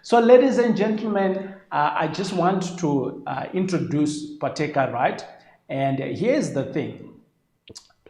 So, ladies and gentlemen, I just want to introduce Phatheka, right? And here's the thing.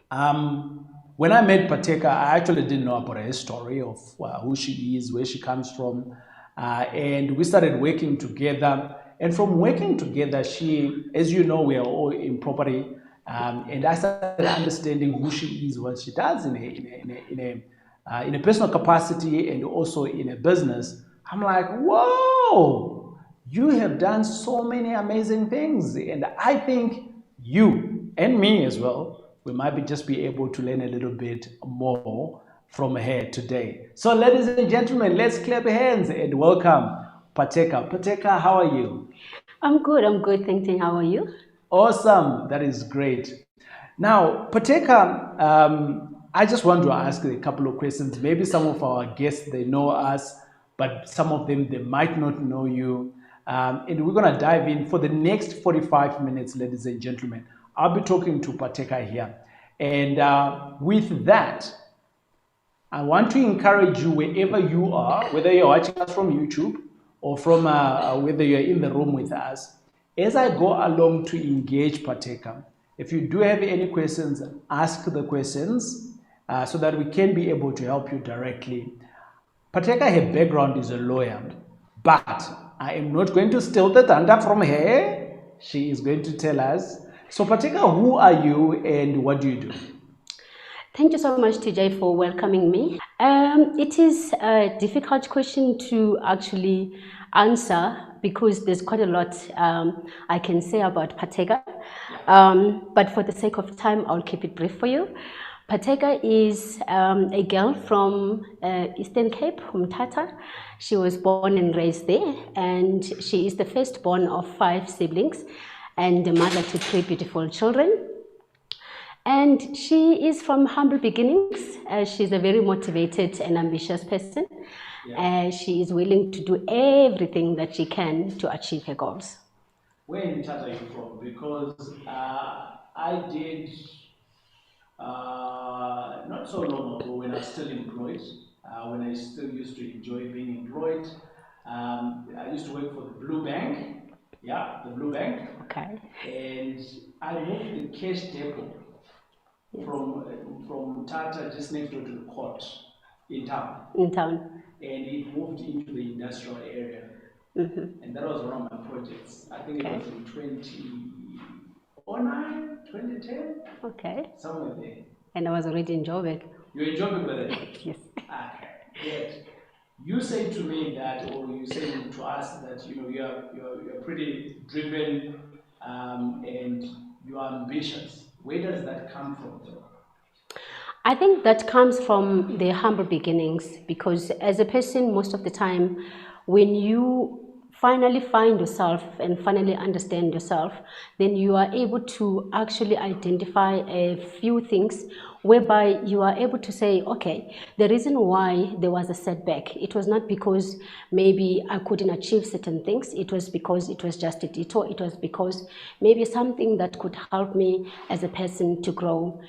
When I met Phatheka, I actually didn't know about her story of who she is, where she comes from, and we started working together. And from working together, she, as you know, we are all in property, and I started understanding who she is, what she does in a personal capacity and also in a business. I'm like, whoa, you have done so many amazing things, and I think you and me as well, we might just be able to learn a little bit more from her today. So, ladies and gentlemen, let's clap hands and welcome Phatheka. Phatheka, how are you? I'm good, thank you. How are you? Awesome, that is great. Now, Phatheka, I just want to ask a couple of questions. Maybe some of our guests, they know us, but some of them, they might not know you. And we're going to dive in for the next 45 minutes, ladies and gentlemen. I'll be talking to Phatheka here. And with that, I want to encourage you wherever you are, whether you're watching us from YouTube or from whether you're in the room with us, as I go along to engage Phatheka, if you do have any questions, ask the questions so that we can be able to help you directly. Phatheka, her background is a lawyer, but I am not going to steal the thunder from her. She is going to tell us. So, Phatheka, who are you and what do you do? Thank you so much, TJ, for welcoming me. It is a difficult question to actually answer because there's quite a lot I can say about Phatheka. But for the sake of time, I'll keep it brief for you. Phatheka is a girl from Eastern Cape, Umtata. She was born and raised there, and she is the firstborn of 5 siblings and the mother to 3 beautiful children. And she is from humble beginnings. She's a very motivated and ambitious person. Yeah. She is willing to do everything that she can to achieve her goals. Where in Umtata are you from? Because I did not so long ago when I was still employed, when I still used to enjoy being employed. I used to work for the Blue Bank, the Blue Bank. Okay. And I moved the cash depot from Tata just next door to the court in town. And it moved into the industrial area. And that was one of my projects. I think it was in 2009, 2010. Okay. Somewhere there. And I was already in Joburg. You were in Joburg by then? Yes. Okay, good. You say to me that, or you say to us that you're pretty driven and you are ambitious. Where does that come from? I think that comes from the humble beginnings, because as a person, most of the time, when you finally find yourself and finally understand yourself, then you are able to actually identify a few things whereby you are able to say, okay, the reason why there was a setback, it was not because maybe I couldn't achieve certain things, it was because it was just a detour, it was because maybe something that could help me as a person to grow.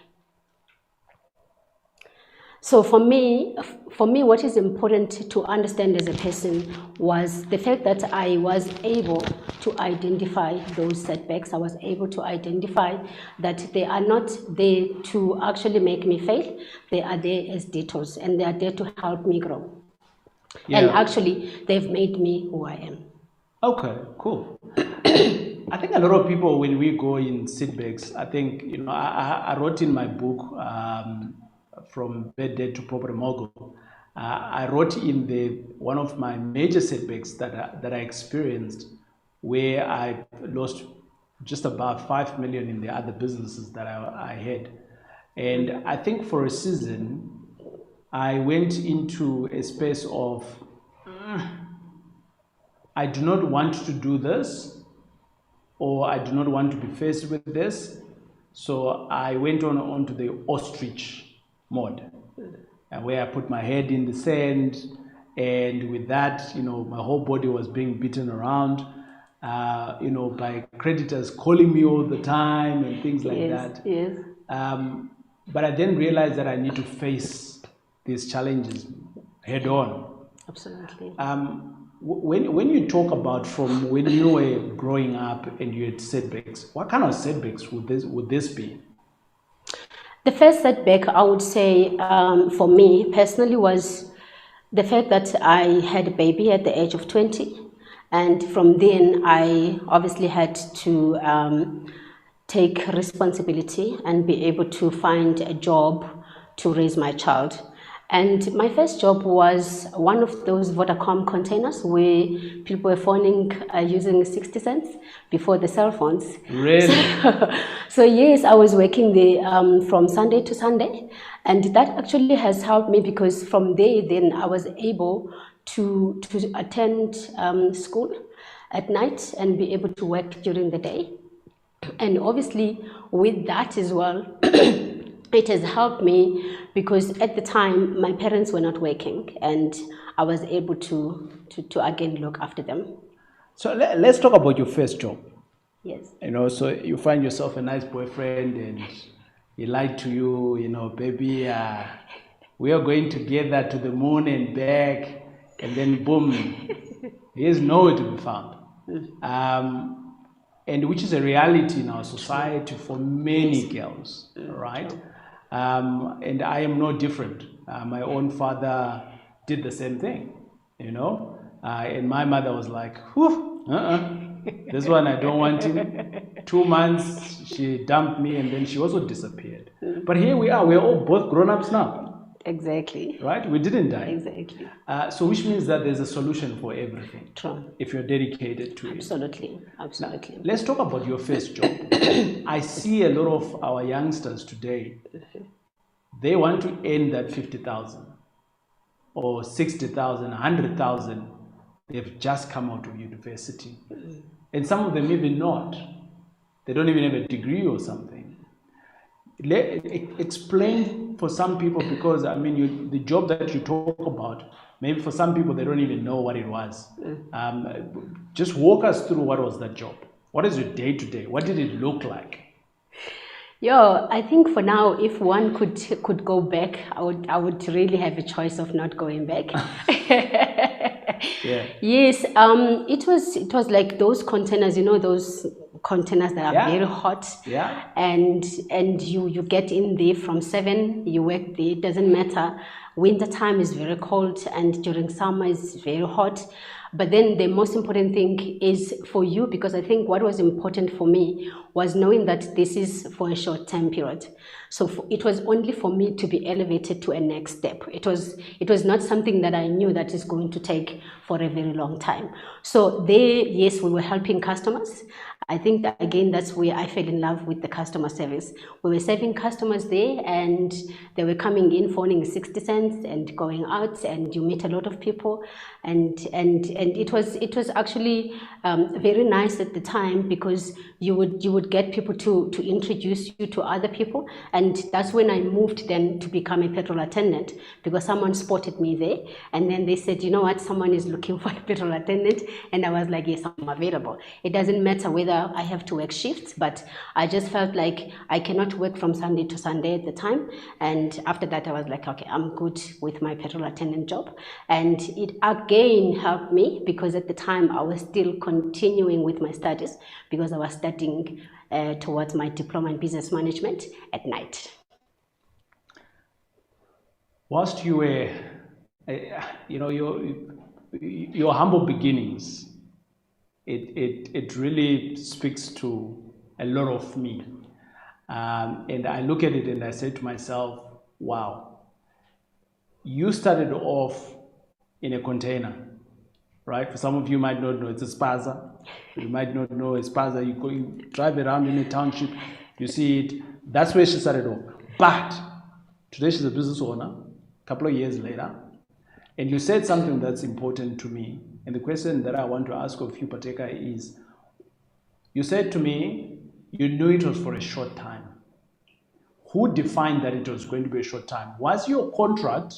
So for me, what is important to understand as a person was the fact that I was able to identify those setbacks. I was able to identify that they are not there to actually make me fail. They are there as detours, and they are there to help me grow. Yeah. And actually, they've made me who I am. Okay, cool. I think a lot of people, when we go in setbacks, I think, I wrote in my book, From Bad Debt to Property Mogul, I wrote in one of my major setbacks that I experienced, where I lost just about 5 million in the other businesses that I had. And I think for a season, I went into a space of, I do not want to do this, or I do not want to be faced with this. So I went on to the ostrich mode, where I put my head in the sand, and with that, my whole body was being beaten around, by creditors calling me all the time and things like that. Yes. But I then realized that I need to face these challenges head on. Absolutely. when you talk about from when you were growing up and you had setbacks, what kind of setbacks would this be? The first setback, I would say, for me personally, was the fact that I had a baby at the age of 20. And from then, I obviously had to take responsibility and be able to find a job to raise my child. And my first job was one of those Vodacom containers where people were phoning using 60 cents before the cell phones. Really? So yes, I was working there from Sunday to Sunday. And that actually has helped me because from there, then I was able to attend school at night and be able to work during the day. And obviously with that as well, it has helped me because at the time my parents were not working and I was able to again look after them. So let's talk about your first job. Yes. You know, so you find yourself a nice boyfriend and he lied to you, you know, baby, we are going together to the moon and back, and then boom, he is nowhere to be found. And which is a reality in our society for many girls, right? And I am no different. My own father did the same thing, you know, and my mother was like, whew, this one I don't want him. 2 months she dumped me and then she also disappeared. But here we are, we're all both grown-ups now. Exactly. Right? We didn't die. Exactly. So which means that there's a solution for everything. True. If you're dedicated to it. Absolutely. Absolutely. Now, let's talk about your first job. I see a lot of our youngsters today, they want to earn that 50,000 or 60,000, 100,000. They've just come out of university. And some of them even not. They don't even have a degree or something. Explain for some people, because I mean, the job that you talk about, maybe for some people they don't even know what it was. Just walk us through what was that job. What is your day to day? What did it look like? Yo, I think for now, if one could go back, I would really have a choice of not going back. Yeah. Yes, it was like those containers, you know, those containers that are very hot. Yeah. And you get in there from 7, you work there, it doesn't matter. Winter time is very cold and during summer is very hot. But then the most important thing is for you, because I think what was important for me was knowing that this is for a short-term period. So it was only for me to be elevated to a next step. It was not something that I knew that is going to take for a very long time. So there, yes, we were helping customers. I think that, again, that's where I fell in love with the customer service. We were serving customers there and they were coming in phoning 60 cents and going out, and you meet a lot of people. And it was actually very nice at the time, because you would get people to introduce you to other people. And that's when I moved then to become a petrol attendant, because someone spotted me there and then they said, you know what, someone is looking for a petrol attendant. And I was like, yes, I'm available. It doesn't matter whether I have to work shifts, but I just felt like I cannot work from Sunday to Sunday at the time. And after that I was like, okay, I'm good with my petrol attendant job. And it again helped me, because at the time I was still continuing with my studies, because I was studying towards my diploma in business management at night. Whilst you were, you know, your humble beginnings, it really speaks to a lot of me. And I look at it and I say to myself, wow, you started off in a container, right? For some of you might not know, it's a spaza. You might not know a spaza. You drive around in a township, you see it. That's where she started off. But today she's a business owner, a couple of years later. And you said something that's important to me. And the question that I want to ask of you, Phatheka, is, you said to me, you knew it was for a short time. Who defined that it was going to be a short time? Was your contract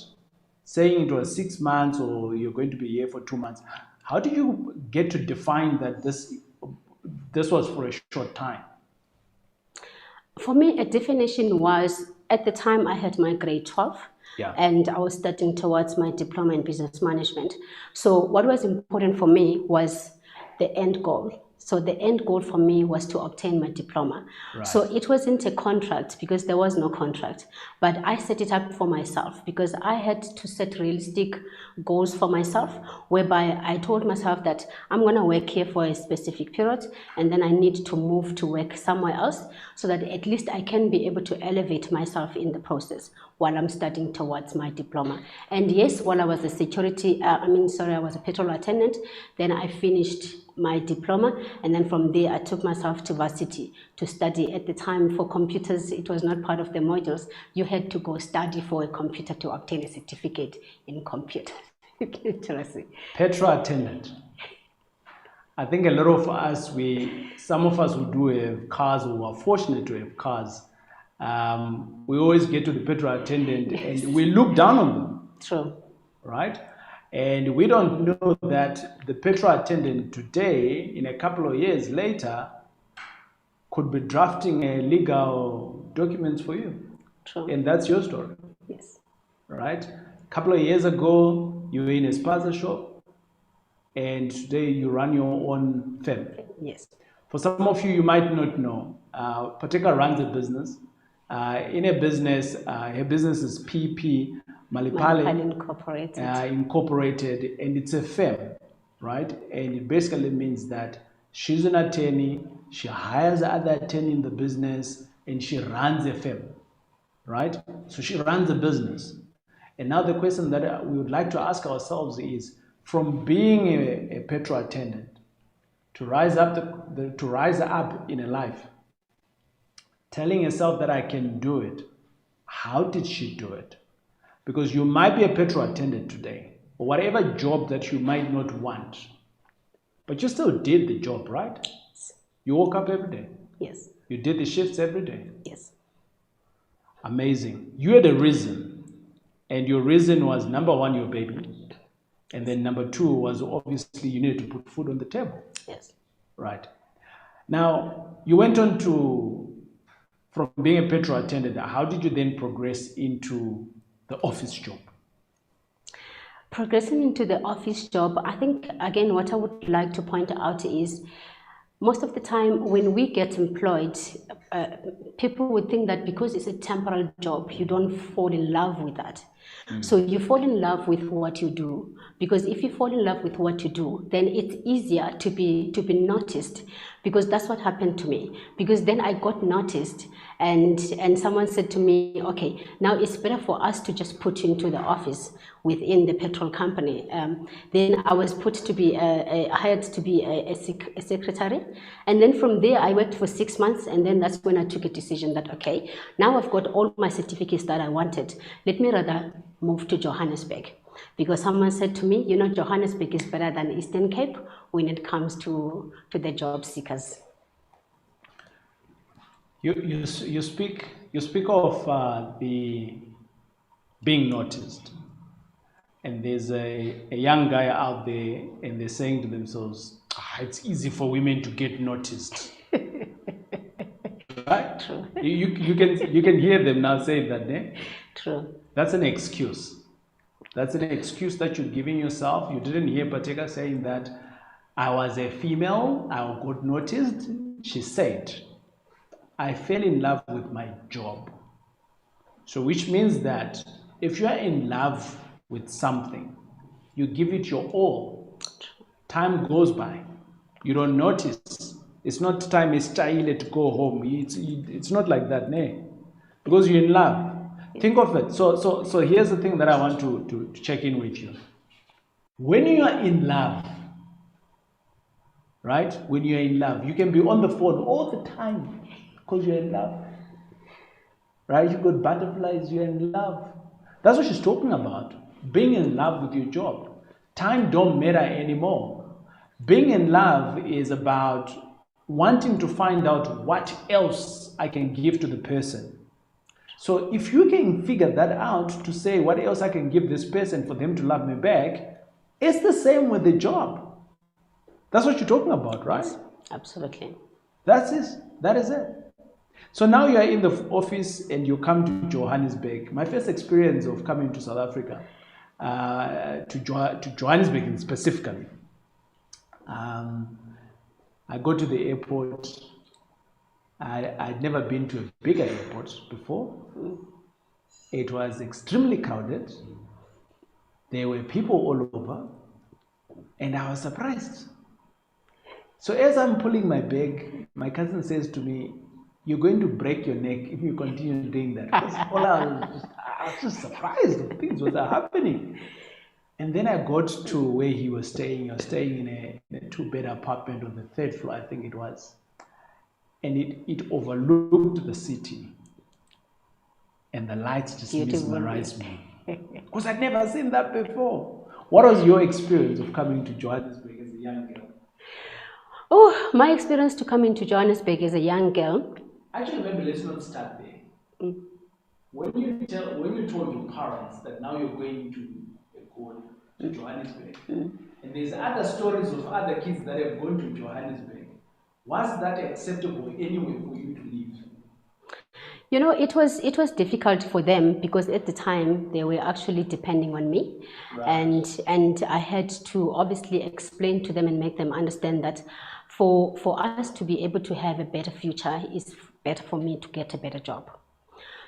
saying it was 6 months or you're going to be here for 2 months? How did you get to define that this was for a short time? For me, a definition was at the time I had my grade 12. Yeah. And I was studying towards my diploma in business management. So what was important for me was the end goal. So the end goal for me was to obtain my diploma. Right. So it wasn't a contract because there was no contract, but I set it up for myself because I had to set realistic goals for myself, whereby I told myself that I'm going to work here for a specific period and then I need to move to work somewhere else so that at least I can be able to elevate myself in the process while I'm studying towards my diploma. And yes, while I was a I was a petrol attendant, then I finished my diploma, and then from there I took myself to varsity to study. At the time, for computers, it was not part of the modules. You had to go study for a computer to obtain a certificate in computer literacy. Petrol attendant. I think a lot of us, some of us who do have cars, who are fortunate to have cars, we always get to the petrol attendant and we look down on them. True. Right? And we don't know that the petrol attendant today, in a couple of years later, could be drafting a legal documents for you. True. And that's your story. Yes. Right? A couple of years ago, you were in a spaza shop, and today you run your own firm. Yes. For some of you, you might not know, Phatheka runs a business. In a business, her business is PP Maliphale Incorporated, and it's a firm, right? And it basically means that she's an attorney, she hires other attorney in the business, and she runs a firm, right? So she runs a business. And now the question that we would like to ask ourselves is, from being a petrol attendant to rise up in a life, telling yourself that I can do it, how did she do it? Because you might be a petrol attendant today, or whatever job that you might not want, but you still did the job, right? Yes. You woke up every day. Yes. You did the shifts every day. Yes. Amazing. You had a reason, and your reason was, number one, your baby, and then number two was obviously you needed to put food on the table. Yes. Right. Now, you went on from being a petrol attendant, how did you then progress into the office job? Progressing into the office job, I think, again, what I would like to point out is most of the time when we get employed, people would think that because it's a temporary job, you don't fall in love with that. So you fall in love with what you do, because if you fall in love with what you do, then it's easier to be noticed, because that's what happened to me. Because then I got noticed, and someone said to me, okay, now it's better for us to just put you into the office within the petrol company. Then I was put to be hired to be a secretary, and then from there I worked for 6 months, and then that's when I took a decision that, okay, now I've got all my certificates that I wanted. Let me rather move to Johannesburg, because someone said to me, you know, Johannesburg is better than Eastern Cape when it comes to the job seekers. You speak of the being noticed, and there's a young guy out there, and they're saying to themselves, it's easy for women to get noticed. Right? True. You can hear them now saying that, eh? True. That's an excuse. That's an excuse that you're giving yourself. You didn't hear Phatheka saying that I was a female, I got noticed. She said, I fell in love with my job. So which means that if you are in love with something, you give it your all. Time goes by. You don't notice. It's not time is style to go home. It's not like that, nay. Because you're in love. Think of it. So here's the thing that I want to check in with you. When you are in love, right? When you're in love, you can be on the phone all the time because you're in love. Right? You got butterflies, you're in love. That's what she's talking about. Being in love with your job. Time don't matter anymore. Being in love is about wanting to find out what else I can give to the person. So if you can figure that out to say what else I can give this person for them to love me back, it's the same with the job. That's what you're talking about, right? Yes, absolutely. That's it. That is it. So now you are in the office and you come to Johannesburg. My first experience of coming to South Africa, to Johannesburg specifically, I go to the airport. I'd never been to a bigger airport before. It was extremely crowded. There were people all over, and I was surprised. So as I'm pulling my bag, my cousin says to me, "You're going to break your neck if you continue doing that." I was just surprised that things were happening. And then I got to where he was staying. He was staying in a two-bed apartment on the third floor, I think it was. And it overlooked the city. And the lights just mesmerized me. Because I'd never seen that before. What was your experience of coming to Johannesburg as a young girl? Oh, my experience to come into Johannesburg as a young girl. Actually, maybe let's not start there. When you told your parents that now you're going to Johannesburg, and there's other stories of other kids that have gone to Johannesburg, was that acceptable anyway for you to leave? You know, it was difficult for them because at the time they were actually depending on me, right. and I had to obviously explain to them and make them understand that for us to be able to have a better future, it's better for me to get a better job.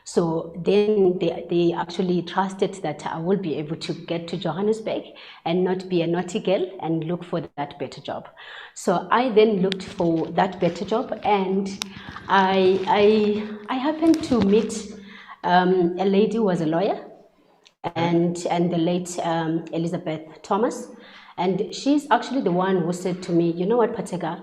So then they actually trusted that I will be able to get to Johannesburg and not be a naughty girl and look for that better job. So I then looked for that better job, and I happened to meet a lady who was a lawyer, and the late Elizabeth Thomas, and she's actually the one who said to me, "You know what, Phatheka,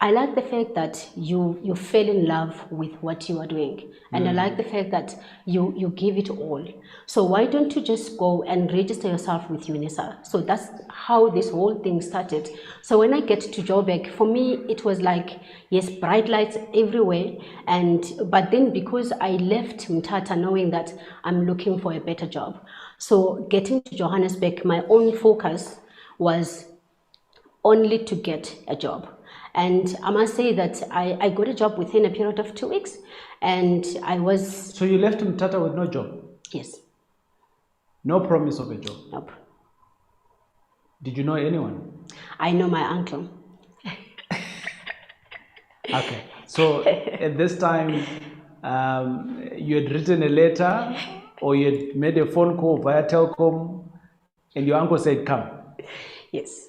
I like the fact that you fell in love with what you are doing, and I like the fact that you give it all. So why don't you just go and register yourself with UNISA?" So that's how this whole thing started. So when I get to Joburg, for me it was like, yes, bright lights everywhere, but then because I left Mthatha knowing that I'm looking for a better job, so getting to Johannesburg, my only focus was only to get a job. And I must say that I got a job within a period of 2 weeks, and I was... So you left Mthatha with no job? Yes. No promise of a job? Nope. Did you know anyone? I know my uncle. Okay. So at this time, you had written a letter, or you had made a phone call via Telkom, and your uncle said, "Come." Yes.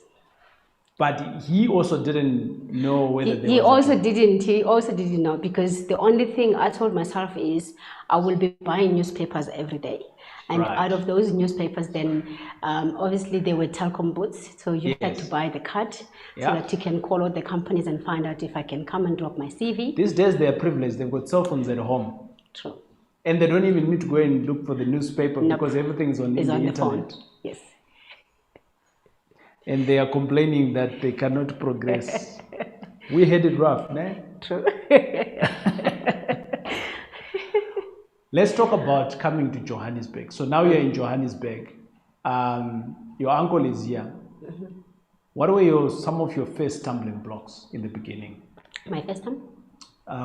But he also didn't know whether he also didn't know, because the only thing I told myself is I will be buying newspapers every day. And right. Out of those newspapers, then obviously there were Telkom booths, so you had to buy the card so that you can call out the companies and find out if I can come and drop my CV. These days they are privileged, they've got cell phones at home. True. And they don't even need to go and look for the newspaper because everything is on the internet. Phone. Yes. And they are complaining that they cannot progress. We had it rough, né? True. Let's talk about coming to Johannesburg. So now you're in Johannesburg. Your uncle is here. What were some of your first stumbling blocks in the beginning? My first time?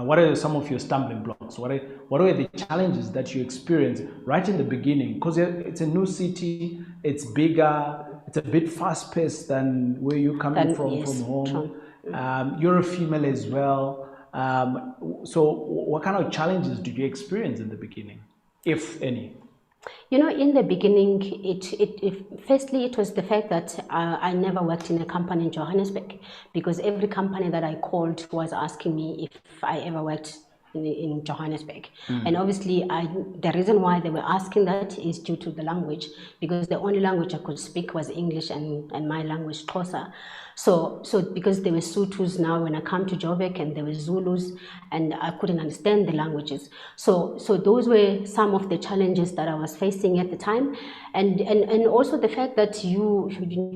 What are some of your stumbling blocks? What were the challenges that you experienced right in the beginning? Because it's a new city, it's bigger, it's a bit fast-paced than where you're coming from home. You're a female as well. So what kind of challenges did you experience in the beginning, if any? You know, in the beginning, firstly, it was the fact that I never worked in a company in Johannesburg, because every company that I called was asking me if I ever worked in Johannesburg. And obviously, the reason why they were asking that is due to the language, because the only language I could speak was English and my language, Xhosa. So because there were Sothos now when I come to Joburg, and there were Zulus, and I couldn't understand the languages. So those were some of the challenges that I was facing at the time. And also the fact that you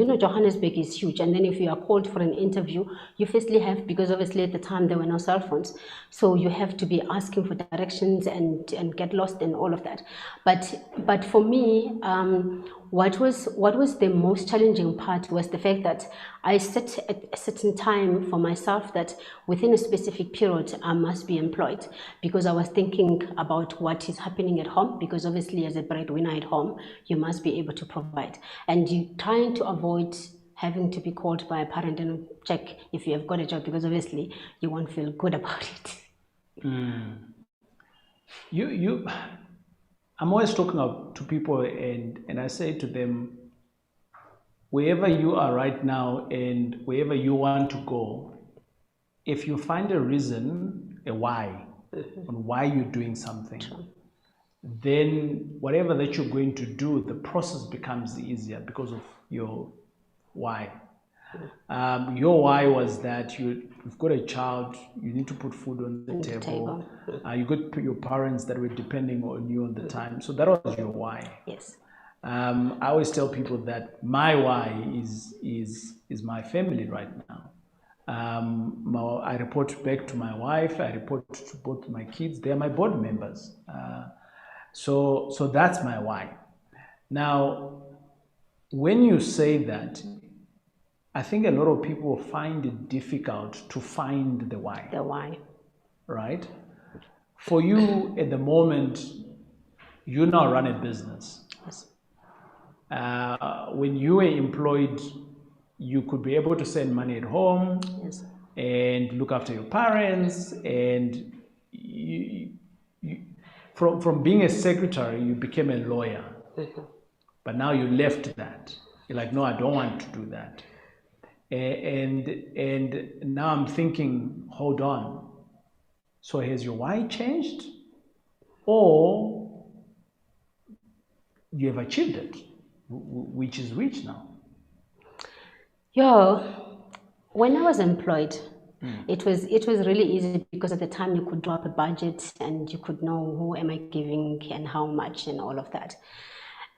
know, Johannesburg is huge, and then if you are called for an interview, you firstly have, because obviously at the time there were no cell phones, so you have to be asking for directions and get lost and all of that. But for me, what was the most challenging part was the fact that I set a certain time for myself that within a specific period I must be employed, because I was thinking about what is happening at home, because obviously as a breadwinner at home you must be able to provide, and you trying to avoid having to be called by a parent and check if you have got a job, because obviously you won't feel good about it. I'm always talking to people, and I say to them, wherever you are right now and wherever you want to go, if you find a reason, a why, on why you're doing something, then whatever that you're going to do, the process becomes easier because of your why. Your why was that you've got a child, you need to put food on the table. You got your parents that were depending on you on the time. So that was your why. Yes. I always tell people that my why is my family right now. I report back to my wife, I report to both my kids, they're my board members. So that's my why. Now, when you say that, I think a lot of people find it difficult to find the why. The why. Right? For you at the moment, you now run a business. Yes. When you were employed, you could be able to send money at home. Yes. And look after your parents, and from being a secretary, you became a lawyer. But now you left that. You're like, no, I don't want to do that. And now I'm thinking, hold on. So has your why changed? Or you have achieved it? Which is which now? When I was employed, it was really easy, because at the time you could drop a budget and you could know who am I giving and how much and all of that.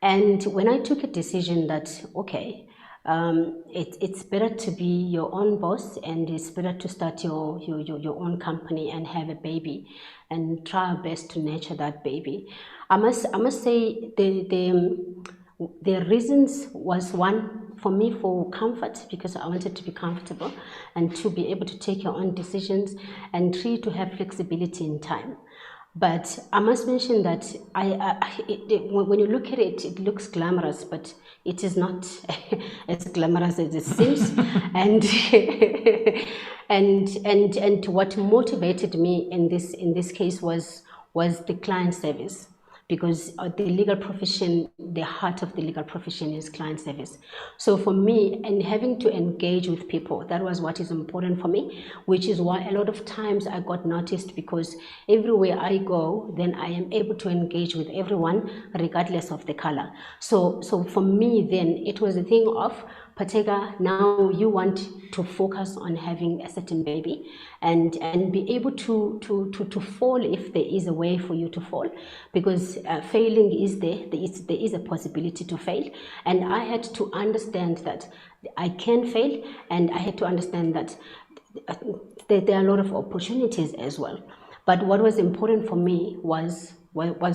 And when I took a decision that, okay, it's better to be your own boss, and it's better to start your own company and have a baby and try our best to nurture that baby. I must say the reasons was, one, for me, for comfort, because I wanted to be comfortable and to be able to take your own decisions, and three, to have flexibility in time. But I must mention that when you look at it, it looks glamorous, but it is not as glamorous as it seems. and what motivated me in this case was the client service, because the legal profession, the heart of the legal profession is client service. So for me, and having to engage with people, that was what is important for me, which is why a lot of times I got noticed, because everywhere I go, then I am able to engage with everyone regardless of the color. So for me, then it was a thing of, Phatheka, now you want to focus on having a certain baby and be able to fall if there is a way for you to fall, because failing is there is a possibility to fail, and I had to understand that I can fail, and I had to understand that there are a lot of opportunities as well. But what was important for me was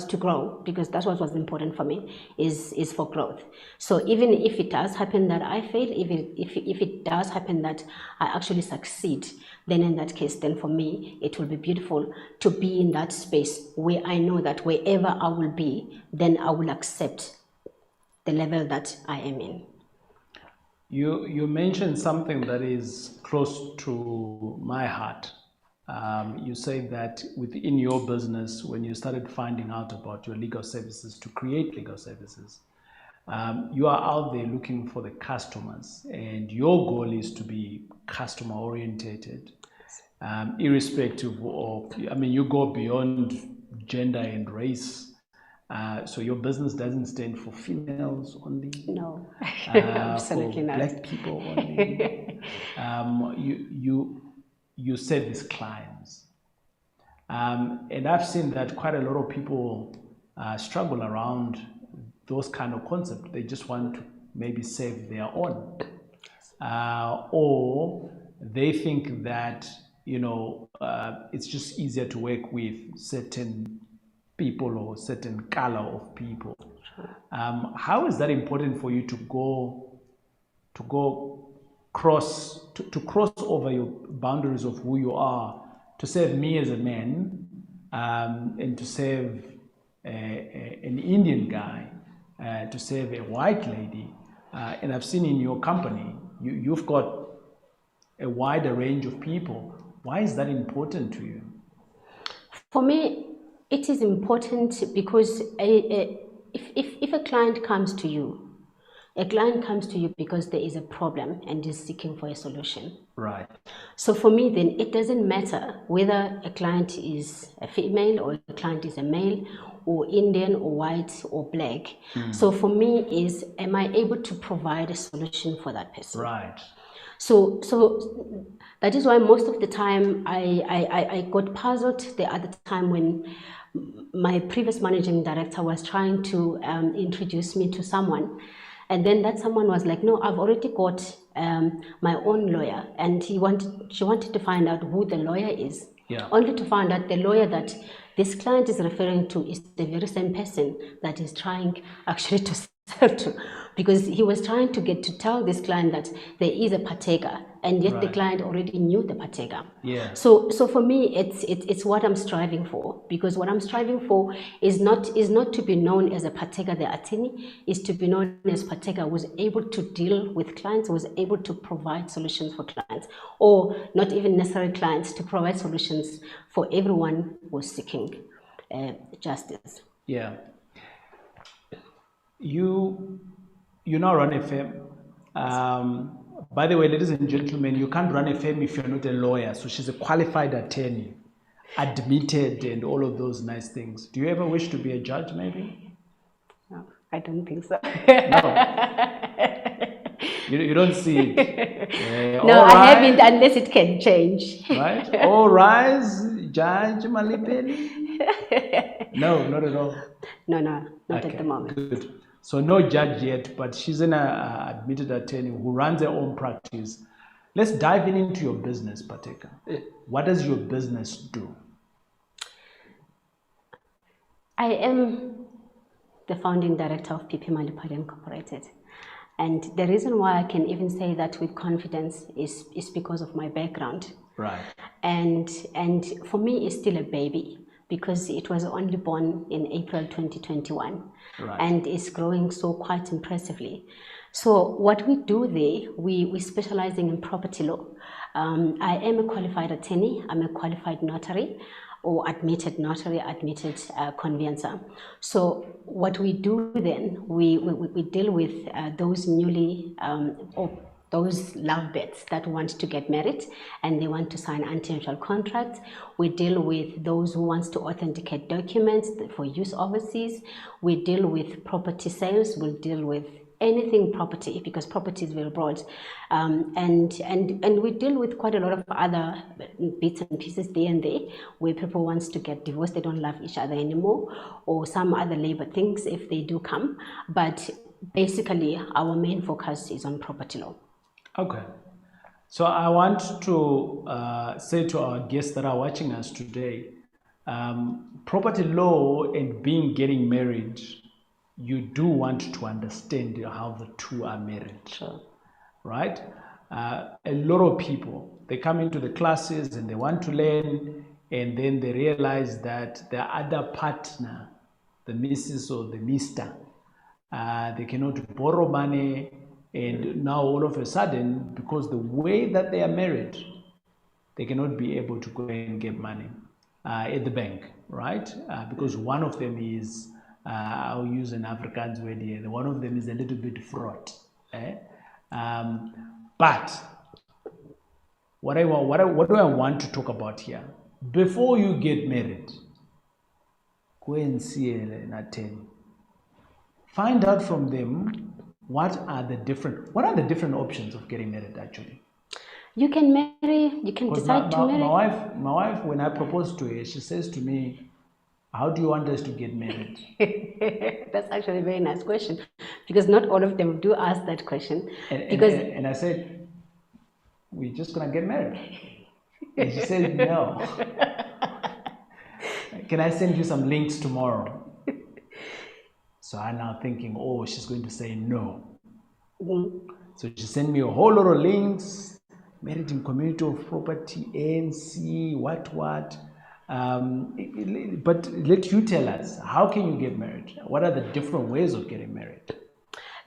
to grow, because that's what was important for me, is for growth. So even if it does happen that I fail, if it does happen that I actually succeed, then in that case, then for me, it will be beautiful to be in that space where I know that wherever I will be, then I will accept the level that I am in. You mentioned something that is close to my heart. You say that within your business, when you started finding out about your legal services, to create legal services, you are out there looking for the customers, and your goal is to be customer orientated, irrespective of, you go beyond gender and race. So your business doesn't stand for females only. No, absolutely for not. Black people only. You service clients. And I've seen that quite a lot of people struggle around those kind of concepts. They just want to maybe save their own. Or they think that it's just easier to work with certain people or certain color of people. How is that important for you to cross over your boundaries of who you are, to serve me as a man, and to serve an Indian guy, to serve a white lady? And I've seen in your company, you've got a wider range of people. Why is that important to you? For me, it is important because if a client comes to you, because there is a problem and is seeking for a solution. Right. So for me, then it doesn't matter whether a client is a female or a client is a male or Indian or white or black. So for me is, am I able to provide a solution for that person? Right. So that is why most of the time I got puzzled the other time when my previous managing director was trying to introduce me to someone. And then that someone was like, no, I've already got my own lawyer. And she wanted to find out who the lawyer is. Yeah. Only to find out the lawyer that this client is referring to is the very same person that is trying actually to sell to. Because he was trying to get to tell this client that there is a Phatheka, and yet the client already knew the Phatheka. Yeah. So for me, it's what I'm striving for, because what I'm striving for is not to be known as a Phatheka the attorney, is to be known as Phatheka who's able to deal with clients, who's able to provide solutions for clients, or not even necessary clients, to provide solutions for everyone who's seeking justice. Yeah. You now run a firm. By the way, ladies and gentlemen, you can't run a firm if you're not a lawyer. So she's a qualified attorney, admitted, and all of those nice things. Do you ever wish to be a judge, maybe? No, I don't think so. No. You don't see it. No, I haven't, unless it can change. Right? All rise, Judge Maliphale. No, not at all. No, not at the moment. Good. So no judge yet, but she's an admitted attorney who runs her own practice. Let's dive into your business, Phatheka. What does your business do? I am the founding director of Maliphale Inc. And the reason why I can even say that with confidence is because of my background. Right. And for me, it's still a baby, because it was only born in April 2021. Right. And it's growing so quite impressively. So what we do there, we're specializing in property law. I am a qualified attorney, I'm a qualified notary, or admitted notary, admitted conveyancer. So what we do then, we deal with those newly, or those lovebirds that want to get married and they want to sign anti-nuptial contracts. We deal with those who want to authenticate documents for use overseas. We deal with property sales. We'll deal with anything property, because property is very broad. And we deal with quite a lot of other bits and pieces there and there, where people want to get divorced, they don't love each other anymore, or some other labor things if they do come. But basically, our main focus is on property law. Okay. So I want to say to our guests that are watching us today, property law and getting married, you do want to understand how the two are married. Sure. Right? A lot of people, they come into the classes and they want to learn, and then they realize that their other partner, the Mrs. or the Mr., they cannot borrow money. And now all of a sudden, because the way that they are married, they cannot be able to go and get money at the bank, right? Because one of them is, I'll use an Afrikaans word here, one of them is a little bit fraught. But what do I want to talk about here? Before you get married, go and see an attorney. Find out from them what are the different options of getting married actually. You can marry, you can decide to marry. My wife, when I proposed to her, she says to me, how do you want us to get married? That's actually a very nice question, because not all of them do ask that question. And I said, we're just going to get married. And she said no. Can I send you some links tomorrow? So I'm now thinking, oh, she's going to say no. So she sent me a whole lot of links, married in community of property, ANC, what. But let you tell us, how can you get married? What are the different ways of getting married?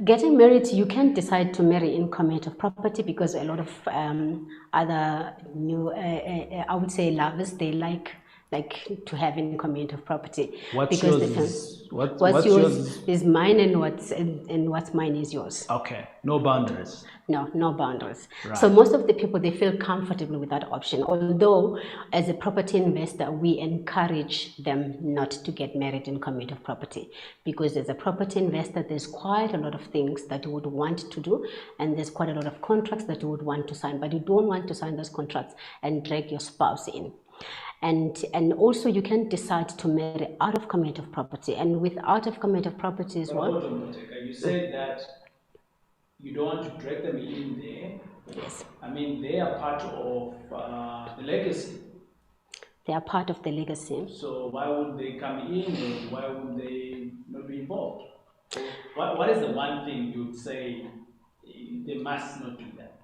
Getting married, you can't decide to marry in community of property because a lot of other new, I would say, lovers, they like to have in community of property. What's because yours? what's yours is mine, and what's mine is yours. Okay, no boundaries. No boundaries. Right. So most of the people, they feel comfortable with that option. Although, as a property investor, we encourage them not to get married in community of property, because as a property investor, there's quite a lot of things that you would want to do, and there's quite a lot of contracts that you would want to sign, but you don't want to sign those contracts and drag your spouse in. And also, you can decide to marry out of community of property, and with out of community of property as well. You said that you don't want to drag them in there. Yes. I mean, they are part of the legacy. They are part of the legacy. So why would they come in, and why would they not be involved? What is the one thing you'd say they must not do that?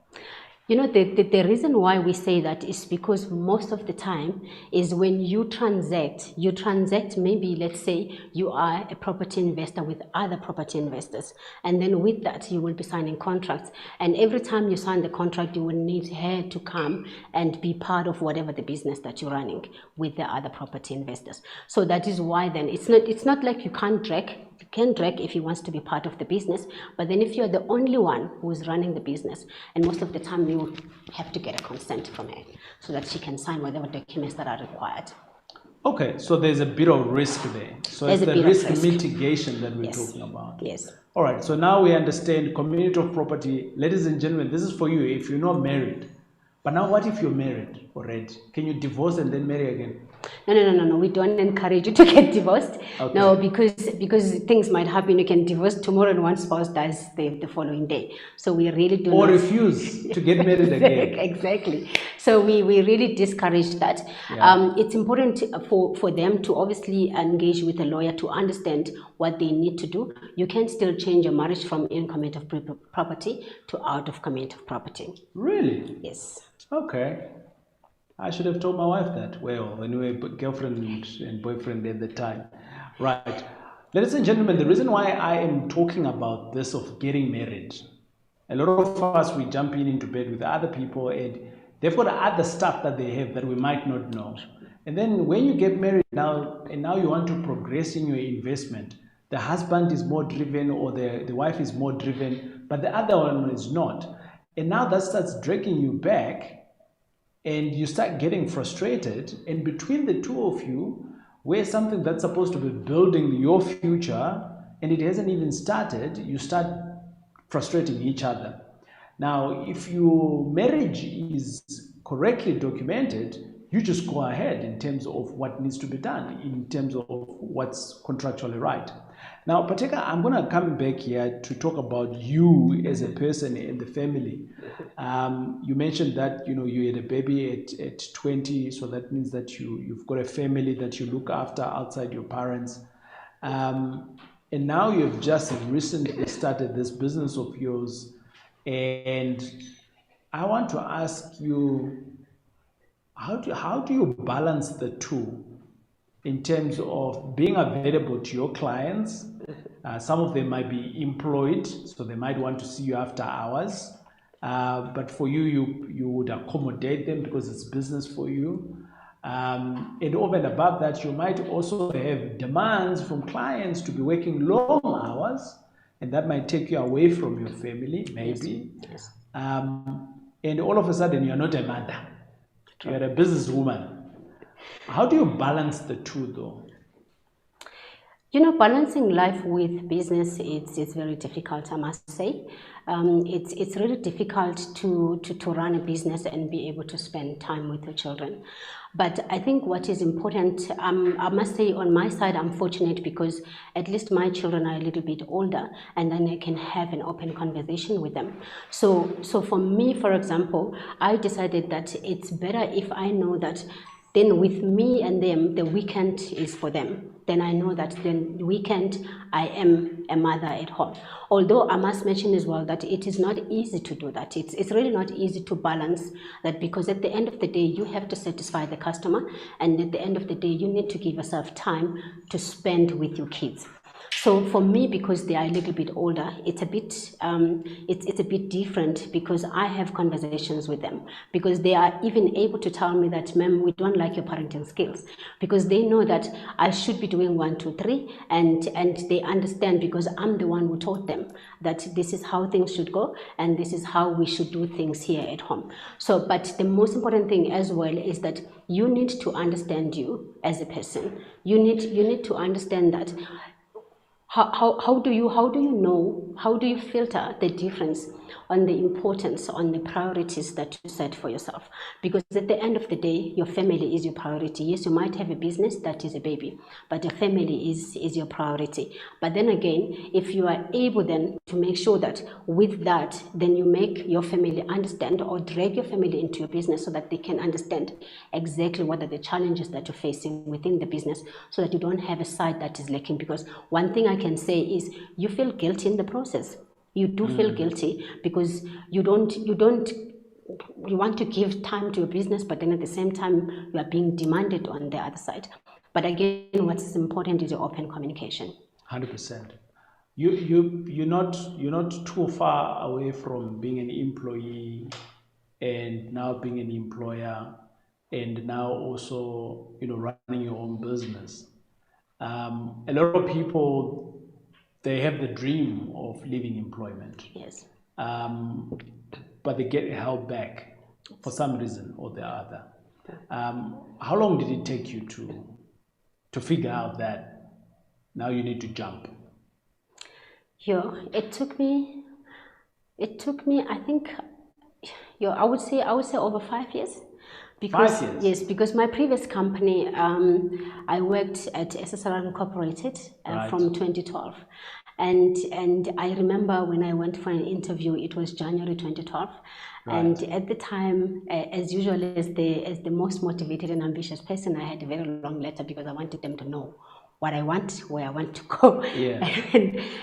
You know, the reason why we say that is because most of the time is when you transact maybe, let's say you are a property investor with other property investors, and then with that you will be signing contracts, and every time you sign the contract you will need her to come and be part of whatever the business that you're running with the other property investors. So that is why then it's not like you can't drag. You can drag if he wants to be part of the business, but then if you're the only one who is running the business, and most of the time you have to get a consent from her so that she can sign whatever documents that are required. Okay, so there's a bit of risk there. So There's it's a the bit of risk risk. mitigation that we're Yes. talking about. Yes. All right, so now we understand community of property. Ladies and gentlemen, this is for you if you're not married. But now what if you're married already? Can you divorce and then marry again? No. We don't encourage you to get divorced. Okay. No, because things might happen. You can divorce tomorrow and one spouse dies the following day. So we really do Or not refuse to get married again. Exactly. So we really discourage that. Yeah. It's important for them to obviously engage with a lawyer to understand what they need to do. You can still change your marriage from in community of property to out of community of property. Really? Yes. Okay. I should have told my wife that. Well, anyway, girlfriend and boyfriend at the time. Right. Ladies and gentlemen, the reason why I am talking about this of getting married, a lot of us, we jump into bed with other people and they've got other stuff that they have that we might not know. And then when you get married now you want to progress in your investment, the husband is more driven or the wife is more driven, but the other one is not. And now that starts dragging you back, and you start getting frustrated, and between the two of you, where something that's supposed to be building your future and it hasn't even started, you start frustrating each other. Now, if your marriage is correctly documented, you just go ahead in terms of what needs to be done, in terms of what's contractually right. Now, Phatheka, I'm going to come back here to talk about you as a person in the family. You mentioned that you had a baby at 20, so that means that you've got a family that you look after outside your parents. And now you've just recently started this business of yours. And I want to ask you, how do you balance the two in terms of being available to your clients? Some of them might be employed, so they might want to see you after hours. But for you would accommodate them because it's business for you. And over and above that, you might also have demands from clients to be working long hours, and that might take you away from your family, maybe. Yes. And all of a sudden, you're not a mother. You're a businesswoman. How do you balance the two, though? Balancing life with business, it's very difficult, I must say. It's really difficult to run a business and be able to spend time with your children. But I think what is important, I must say on my side, I'm fortunate because at least my children are a little bit older, and then I can have an open conversation with them. So for me, for example, I decided that it's better if I know that then with me and them, the weekend is for them. Then I know that then the weekend I am a mother at home. Although I must mention as well that it is not easy to do that. It's really not easy to balance that, because at the end of the day, you have to satisfy the customer, and at the end of the day, you need to give yourself time to spend with your kids. So for me, because they are a little bit older, it's a bit different, because I have conversations with them, because they are even able to tell me that, ma'am, we don't like your parenting skills, because they know that I should be doing 1, 2, 3, and they understand, because I'm the one who taught them that this is how things should go, and this is how we should do things here at home. So, but the most important thing as well is that you need to understand you as a person. You need to understand that how do you know, how do you filter the difference on the importance, on the priorities that you set for yourself? Because at the end of the day, your family is your priority. Yes, you might have a business that is a baby, but your family is your priority. But then again, if you are able then to make sure that with that, then you make your family understand, or drag your family into your business so that they can understand exactly what are the challenges that you're facing within the business, so that you don't have a side that is lacking. Because one thing I can say is you feel guilty in the process. You do feel guilty because you want to give time to your business, but then at the same time you are being demanded on the other side. But again, what's important is your open communication. 100%. You're not too far away from being an employee and now being an employer, and now also running your own business. A lot of people, they have the dream of leaving employment, Yes. but they get held back for some reason or the other. How long did it take you to figure out that now you need to jump? Yeah, it took me, I think, I would say over 5 years. Because 5 years? yes, because my previous company, I worked at SSR Incorporated Right. from 2012, and I remember when I went for an interview, it was January 2012, and Right. at the time, as usual, as the most motivated and ambitious person, I had a very long letter because I wanted them to know what I want, where I want to go, Yeah.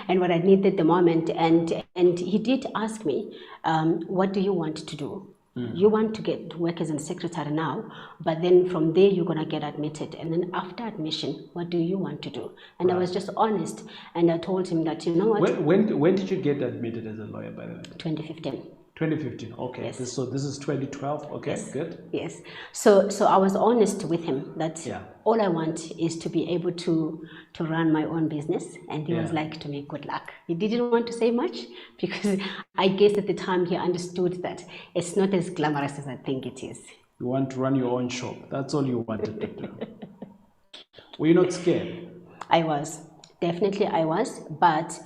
and what I need at the moment. And he did ask me, what do you want to do? You want to get to work as a secretary now, but then from there you're gonna get admitted, and then after admission, what do you want to do? And I was just honest, and I told him that, you know what, When did you get admitted as a lawyer, by the way? 2015. 2015. Okay. Yes. So this is 2012. Okay. Yes. Good. Yes. So I was honest with him that Yeah. all I want is to be able to run my own business, and he was Yeah. like to me, good luck. He didn't want to say much because I guess at the time he understood that it's not as glamorous as I think it is. You want to run your own shop. That's all you wanted to do. Were you not scared? I was. Definitely I was, but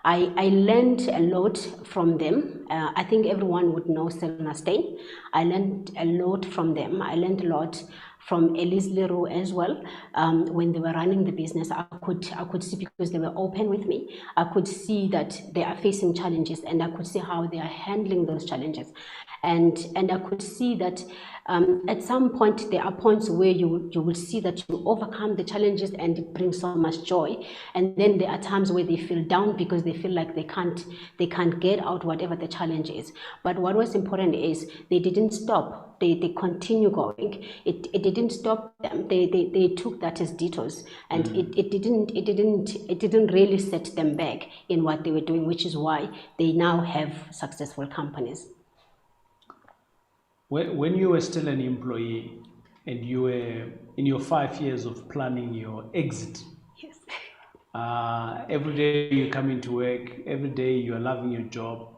I learned a lot from them. I think everyone would know Selena Stein. I learned a lot from them. I learned a lot from Elise Leroux as well. When they were running the business, I could see, because they were open with me, I could see that they are facing challenges, and I could see how they are handling those challenges. And I could see that at some point there are points where you will see that you overcome the challenges and it brings so much joy, and then there are times where they feel down because they feel like they can't get out whatever the challenge is. But what was important is they didn't stop. They continue going. It didn't stop them. They took that as detours, and it didn't really set them back in what they were doing, which is why they now have successful companies. When you were still an employee and you were in your 5 years of planning your exit, Yes. every day you come into work, every day you are loving your job.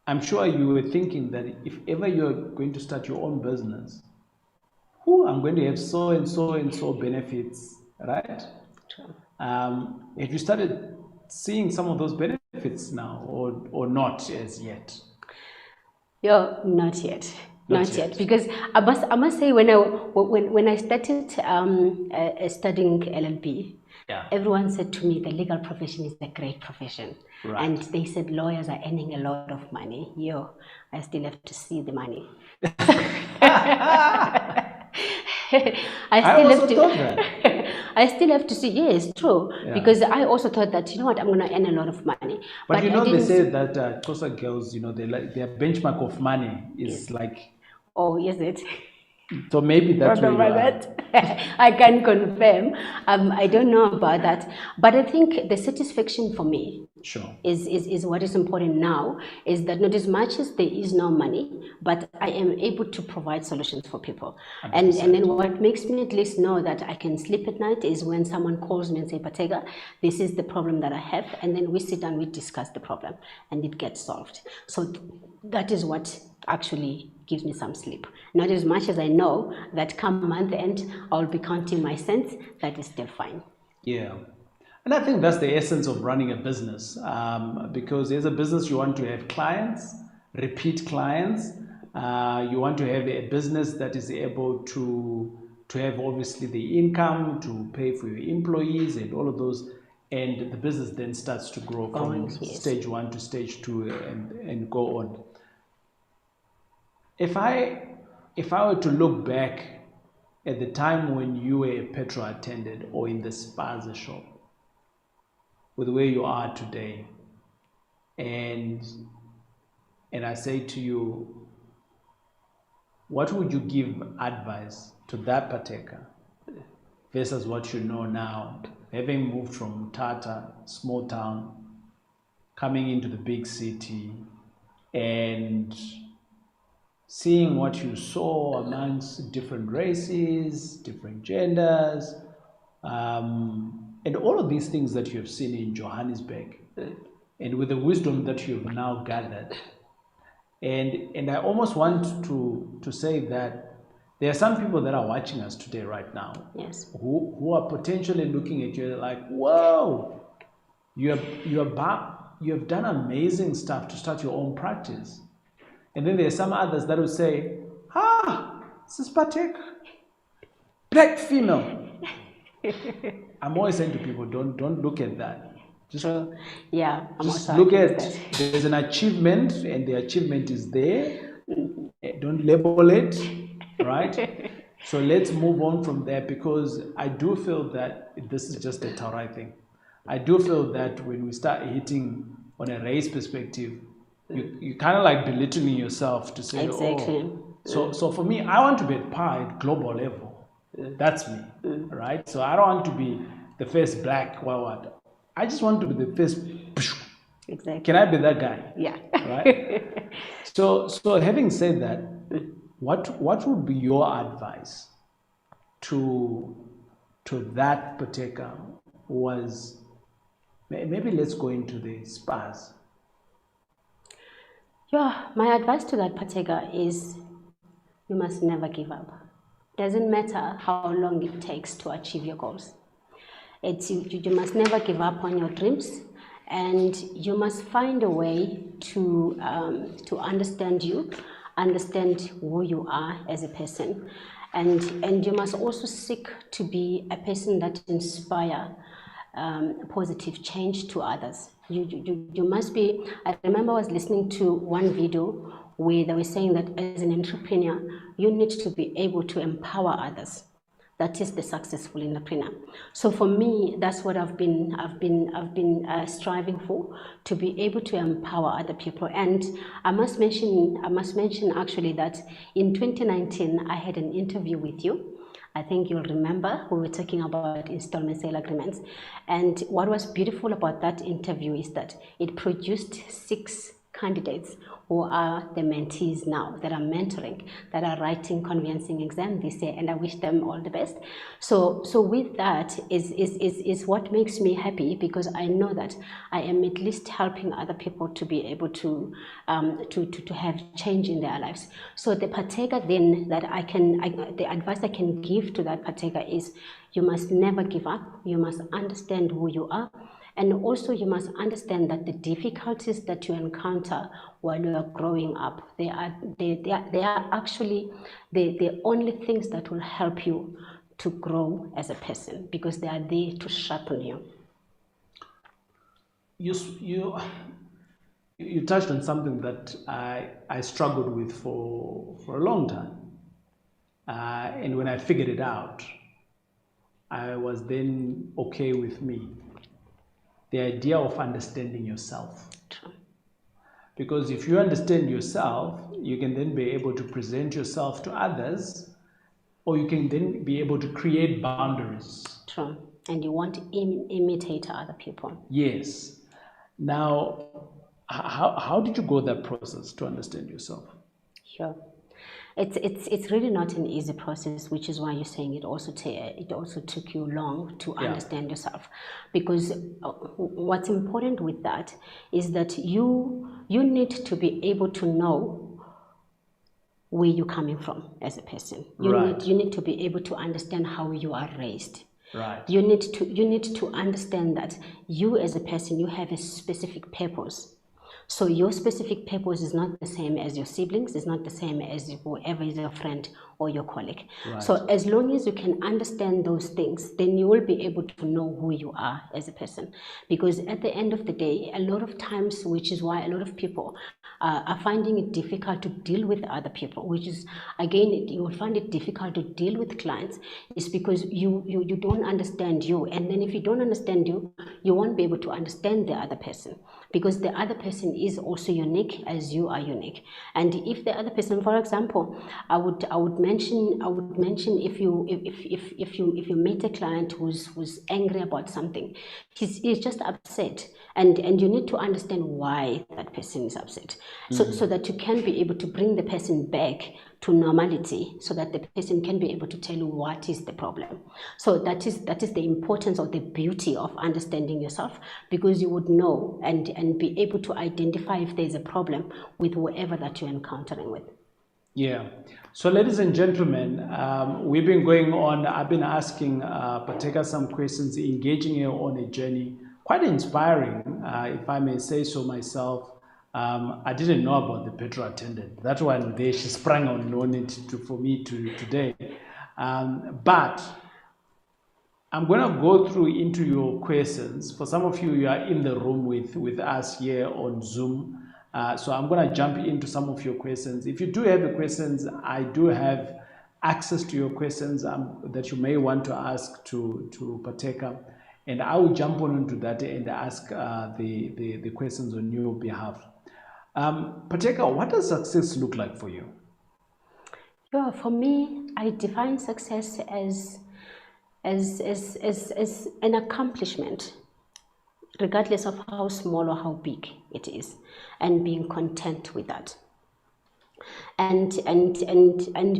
I'm sure you were thinking that if ever you're going to start your own business, oh, I'm going to have so and so and so benefits, right? True. Have you started seeing some of those benefits now, or not as yet? Yeah, not yet. Not Not yet, yet. because I must say when I started studying LLB, Yeah. everyone said to me the legal profession is a great profession, Right. and they said lawyers are earning a lot of money. Yo, I still have to see the money. I also thought that. I still have to see. Yes, true. Yeah. Because I also thought that, you know what, I'm going to earn a lot of money. But you I know, they didn't say that Xhosa girls, you know, they like their benchmark of money is Yes. like. Oh, is it? So maybe that's where Don't you know are. about that. I can confirm. I don't know about that. But I think the satisfaction for me Sure. is what is important now, is that not as much as there is no money, but I am able to provide solutions for people. And 100%. then what makes me at least know that I can sleep at night is when someone calls me and say, Phatheka, this is the problem that I have. And then we sit and we discuss the problem and it gets solved. So that is what actually gives me some sleep. Not as much as I know that come month end, I'll be counting my cents, that is still fine. Yeah. And I think that's the essence of running a business, because as a business, you want to have clients, repeat clients. You want to have a business that is able to have obviously the income to pay for your employees and all of those. And the business then starts to grow from Yes. stage 1 to stage 2 and go on. If I were to look back at the time when you were a petrol attendant or in the spaza shop, with where you are today, and I say to you, what would you give advice to that Phatheka versus what you know now, having moved from Tata, small town, coming into the big city, and seeing what you saw amongst different races, different genders, and all of these things that you have seen in Johannesburg, and with the wisdom that you have now gathered. And I almost want to say that there are some people that are watching us today right now, Yes. who are potentially looking at you like, whoa, you have done amazing stuff to start your own practice. And then there are some others that will say, this is Phatheka, black female. I'm always saying to people, don't look at that. Just Yeah, I'm just also look at that. there's an achievement, and the achievement is there. Don't label it, right? So let's move on from there, because I do feel that this is just a Taurai thing. I do feel that when we start hitting on a race perspective, you kind of like belittling yourself to say, Exactly. So for me, I want to be at par at global level. That's me, right? So I don't want to be the first black, what. I just want to be the first. Exactly. Can I be that guy? Yeah. Right. So having said that, what would be your advice to that Phatheka who was, maybe let's go into the spas. Yeah, my advice to that Phatheka is you must never give up. Doesn't matter how long it takes to achieve your goals. You must never give up on your dreams, and you must find a way to understand you, understand who you are as a person, and you must also seek to be a person that inspire positive change to others. You must be. I remember I was listening to one video where they were saying that as an entrepreneur, you need to be able to empower others. That is the successful entrepreneur. So for me, that's what I've been striving for, to be able to empower other people. And I must mention actually that in 2019 I had an interview with you. I think you'll remember we were talking about installment sale agreements. And what was beautiful about that interview is that it produced 6 candidates who are the mentees now that I'm mentoring, that are writing conveyancing exam this year, and I wish them all the best. So with that is what makes me happy, because I know that I am at least helping other people to be able to have change in their lives. So the Phatheka then that the advice I can give to that Phatheka is, you must never give up. You must understand who you are. And also you must understand that the difficulties that you encounter while you are growing up, they are actually the only things that will help you to grow as a person, because they are there to sharpen you. You touched on something that I struggled with for a long time. And when I figured it out, I was then okay with me. The idea of understanding yourself. True. Because if you understand yourself, you can then be able to present yourself to others, or you can then be able to create boundaries. True. And you want to imitate other people. Yes. Now, how did you go that process to understand yourself? Sure. It's really not an easy process, which is why you're saying it also took you long to understand yourself. Because what's important with that is that you need to be able to know where you're coming from as a person. You need to be able to understand how you are raised. Right. You need to understand that you as a person, you have a specific purpose. So your specific purpose is not the same as your siblings, it's not the same as whoever is your friend or your colleague. Right. So as long as you can understand those things, then you will be able to know who you are as a person. Because at the end of the day, a lot of times, which is why a lot of people are finding it difficult to deal with other people, which is, again, you will find it difficult to deal with clients, is because you don't understand you. And then if you don't understand you, you won't be able to understand the other person, because the other person is also unique as you are unique. And if the other person, for example, I would mention if you meet a client who's angry about something, he's just upset, and you need to understand why that person is upset, so that you can be able to bring the person back to normality, so that the person can be able to tell you what is the problem. So that is the importance of the beauty of understanding yourself, because you would know and be able to identify if there's a problem with whoever that you're encountering with. Yeah. So, ladies and gentlemen, we've been going on. I've been asking Phatheka some questions, engaging her on a journey, quite inspiring, if I may say so myself. I didn't know about the petrol attendant. That one there, she sprang on it for me today. But I'm going to go through into your questions. For some of you, you are in the room with us here on Zoom. So I'm going to jump into some of your questions. If you do have questions, I do have access to your questions that you may want to ask to Phatheka. And I will jump on into that and ask the questions on your behalf. Phatheka, what does success look like for you? Yeah, for me, I define success as an accomplishment, regardless of how small or how big it is, and being content with that, and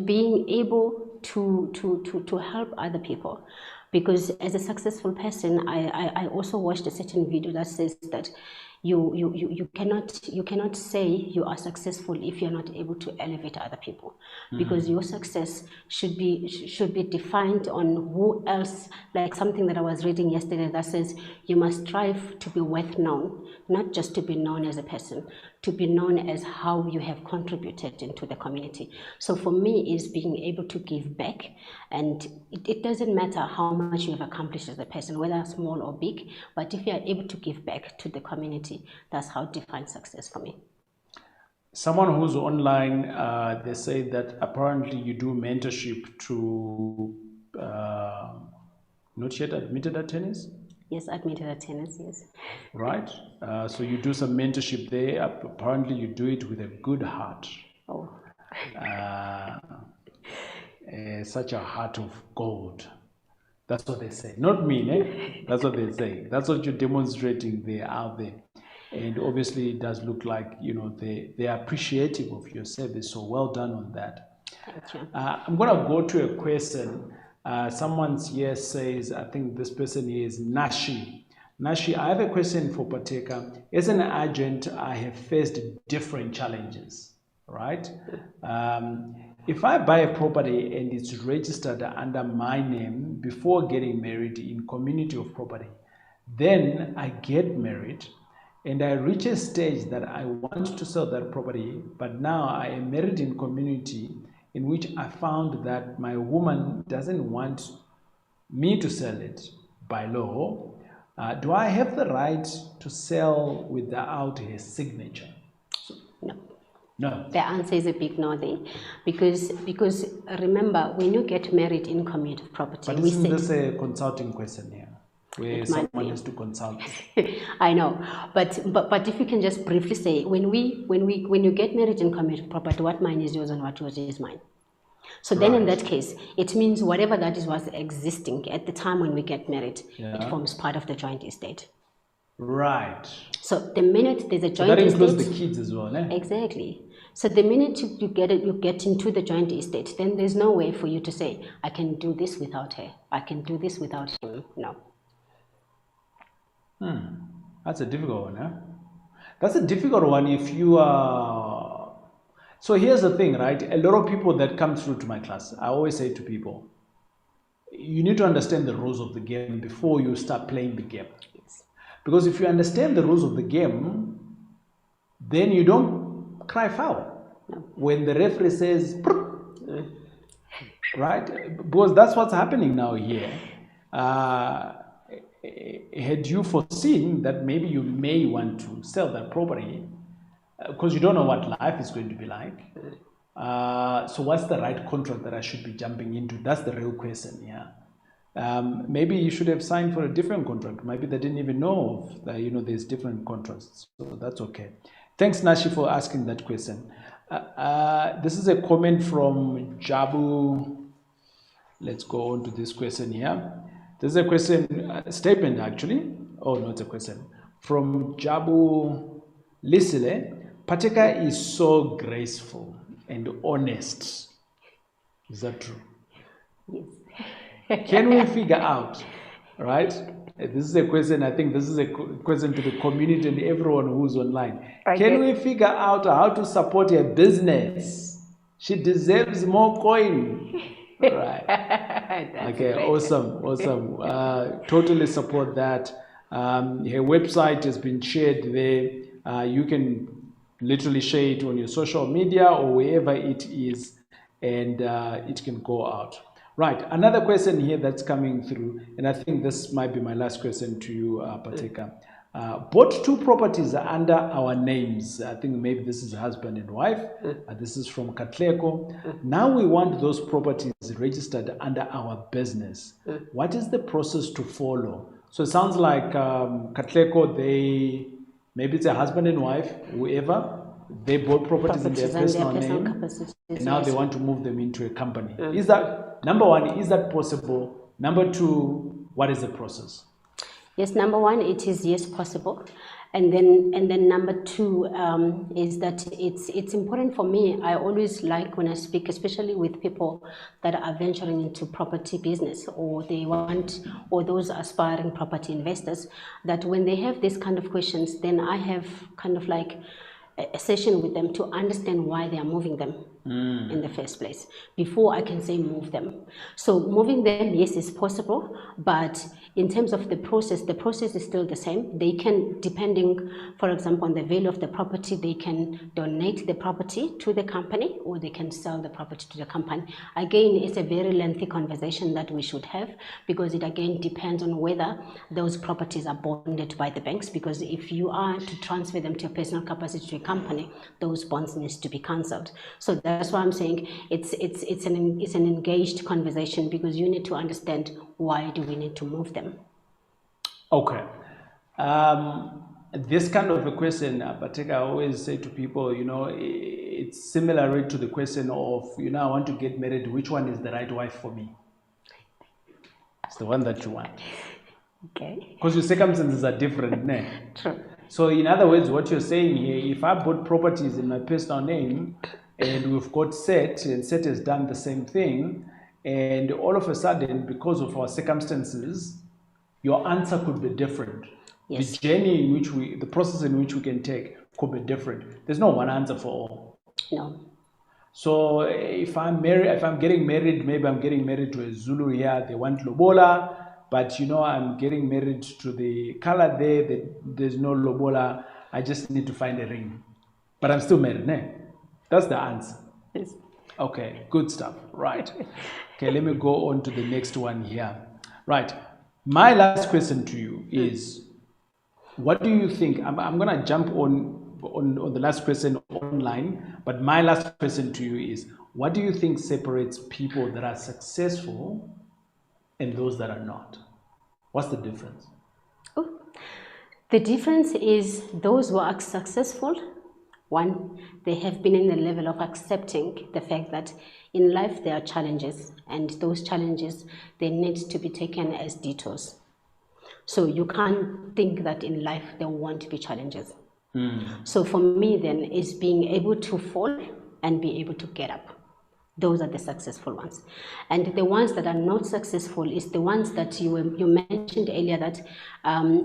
being able to help other people. Because as a successful person, I also watched a certain video that says that you cannot say you are successful if you're not able to elevate other people, because your success should be defined on who else. Like something that I was reading yesterday that says you must strive to be worth known, not just to be known as a person, to be known as how you have contributed into the community. So for me, is being able to give back, and it doesn't matter how much you have accomplished as a person, whether small or big, but if you are able to give back to the community, that's how I define success for me. Someone who's online, they say that apparently you do mentorship to not yet admitted attorneys? Yes, admitted attorneys, yes. Right. So you do some mentorship there. Apparently you do it with a good heart. Oh. Such a heart of gold. That's what they say. Not me, eh? That's what they say. That's what you're demonstrating there out there. And obviously it does look like, you know, they are appreciative of your service. So well done on that. Thank you. I'm going to go to a question. Someone's here says, I think this person here is Nashi. Nashi, I have a question for Phatheka. As an agent, I have faced different challenges, right? If I buy a property and it's registered under my name before getting married in community of property, then I get married and I reach a stage that I want to sell that property, but now I am married in community in which I found that my woman doesn't want me to sell it by law. Do I have the right to sell without her signature? No. No. The answer is a big no there, because remember, when you get married in community of property, But isn't this a consulting question here, where someone has to consult? I know, but if you can just briefly say, when you get married in community of property, what mine is yours and what yours is mine. So then in that case, it means whatever that is was existing at the time when we get married, it forms part of the joint estate. Right. So the minute there's a joint that estate, includes the kids as well, eh? Exactly. So the minute you get into the joint estate, then there's no way for you to say, I can do this without her, I can do this without him. No. That's a difficult one, huh? That's a difficult one if you are... So here's the thing, right? A lot of people that come through to my class, I always say to people, you need to understand the rules of the game before you start playing the game. Yes. Because if you understand the rules of the game, then you don't cry foul. No. When the referee says, right? Because that's what's happening now here. Had you foreseen that maybe you may want to sell that property, because you don't know what life is going to be like. So what's the right contract that I should be jumping into? That's the real question, yeah. Maybe you should have signed for a different contract. Maybe they didn't even know that, you know, there's different contracts. So that's okay. Thanks, Nashi, for asking that question. This is a comment from Jabu. Let's go on to this question here. This is a question, statement actually. Oh, no, it's a question. From Jabu Lisile. Phatheka is so graceful and honest. Is that true? Yes. Can we figure out, right? This is a question, I think this is a question to the community and everyone who's online. Okay. Can we figure out how to support her business? She deserves more coin. Right. Okay, great. Awesome. Totally support that. Her website has been shared there. You can literally share it on your social media or wherever it is, and it can go out. Right, another question here that's coming through, and I think this might be my last question to you, Phatheka. Bought 2 properties under our names. I think maybe this is husband and wife. This is from Katleko. Now we want those properties registered under our business. What is the process to follow? So it sounds like Katleko, maybe it's a husband and wife, whoever, they bought properties in their personal name, and now they want to move them into a company. Is that, number one, is that possible? Number 2, what is the process? Yes, number 1, it is yes possible. And then number 2 is that it's important for me. I always like when I speak, especially with people that are venturing into property business, or those aspiring property investors, that when they have these kind of questions, then I have kind of like a session with them to understand why they are moving them in the first place, before I can say move them. So moving them, yes, is possible, but in terms of the process is still the same. They can, depending, for example, on the value of the property, they can donate the property to the company, or they can sell the property to the company. Again, it's a very lengthy conversation that we should have, because it again depends on whether those properties are bonded by the banks, because if you are to transfer them to a personal capacity to a company, those bonds needs to be cancelled. So that's why I'm saying it's an engaged conversation, because you need to understand why do we need to move them. Okay. This kind of a question, Phatheka, I always say to people, you know, it's similar to the question of, you know, I want to get married, which one is the right wife for me? It's the one that you want. Okay. Because your circumstances are different, né? True. So in other words, what you're saying here, if I bought properties in my personal name and we've got Set, and Set has done the same thing, and all of a sudden, because of our circumstances, your answer could be different. Yes. The journey in which the process in which we can take could be different. There's no one answer for all. No. So if I'm getting married, maybe I'm getting married to a Zulu here, they want lobola, but I'm getting married to the color there, there's no lobola, I just need to find a ring. But I'm still married, ne? That's the answer. Yes. Okay, good stuff. Right. Okay, let me go on to the next one here. Right. My last question to you is, what do you think? I'm going to jump on the last question online, but my last question to you is, what do you think separates people that are successful and those that are not? What's the difference? Oh, the difference is those who are successful, one, they have been in the level of accepting the fact that in life there are challenges, and those challenges, they need to be taken as detours. So you can't think that in life there won't be challenges. So for me then, is being able to fall and be able to get up. Those are the successful ones. And the ones that are not successful is the ones that you mentioned earlier, that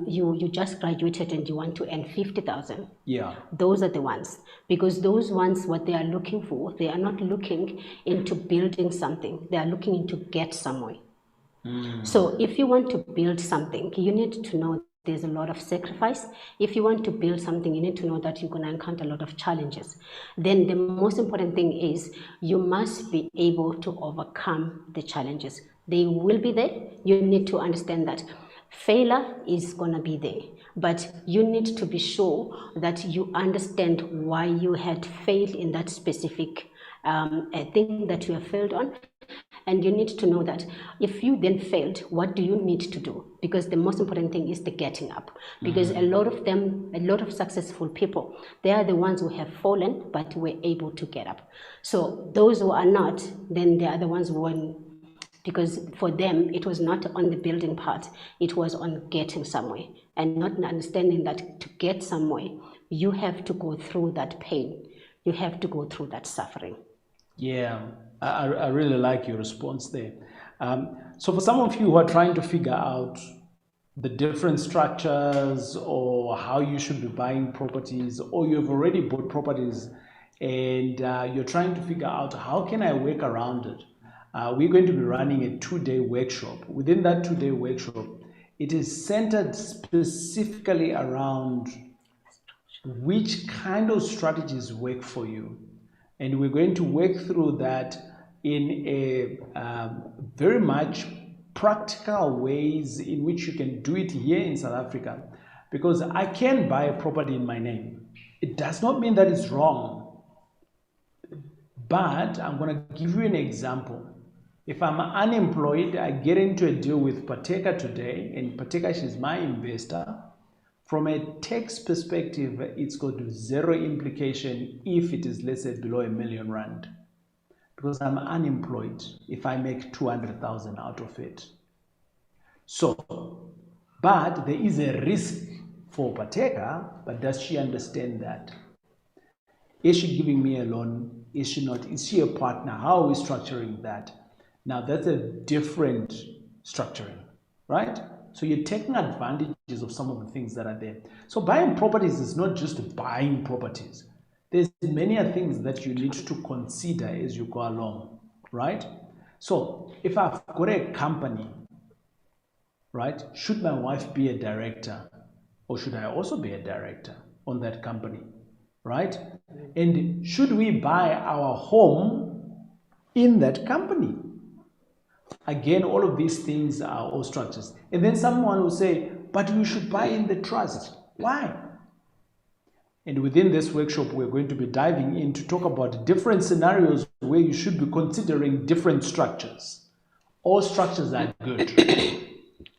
you just graduated and you want to earn 50,000. Yeah. Those are the ones. Because those ones, what they are looking for, they are not looking into building something. They are looking into get somewhere. So if you want to build something, you need to know there's a lot of sacrifice. If you want to build something, you need to know that you're going to encounter a lot of challenges. Then the most important thing is you must be able to overcome the challenges. They will be there. You need to understand that failure is going to be there, but you need to be sure that you understand why you had failed in that specific thing that you have failed on. And you need to know that if you then failed, what do you need to do? Because the most important thing is the getting up. Because a lot of successful people, they are the ones who have fallen, but were able to get up. So those who are not, then they are the ones who won. Because for them, it was not on the building part, it was on getting somewhere. And not understanding that to get somewhere, you have to go through that pain. You have to go through that suffering. Yeah, I really like your response there. So for some of you who are trying to figure out the different structures or how you should be buying properties, or you've already bought properties and you're trying to figure out how can I work around it, we're going to be running a 2-day workshop. Within that 2-day workshop, it is centered specifically around which kind of strategies work for you. And we're going to work through that in a very much practical ways in which you can do it here in South Africa. Because I can buy a property in my name. It does not mean that it's wrong. But I'm going to give you an example. If I'm unemployed, I get into a deal with Phatheka today, and Phatheka, she's my investor. From a tax perspective, it's got zero implication if it is, let's say, below R1 million, because I'm unemployed if I make 200,000 out of it. So, but there is a risk for Phatheka, but does she understand that? Is she giving me a loan? Is she not? Is she a partner? How are we structuring that? Now, that's a different structuring, right? So you're taking advantages of some of the things that are there. So buying properties is not just buying properties. There's many things that you need to consider as you go along, right? So if I've got a company, right, should my wife be a director, or should I also be a director on that company, right? And should we buy our home in that company? Again, all of these things are all structures. And then someone will say, but you should buy in the trust. Why? And within this workshop, we're going to be diving in to talk about different scenarios where you should be considering different structures. All structures are good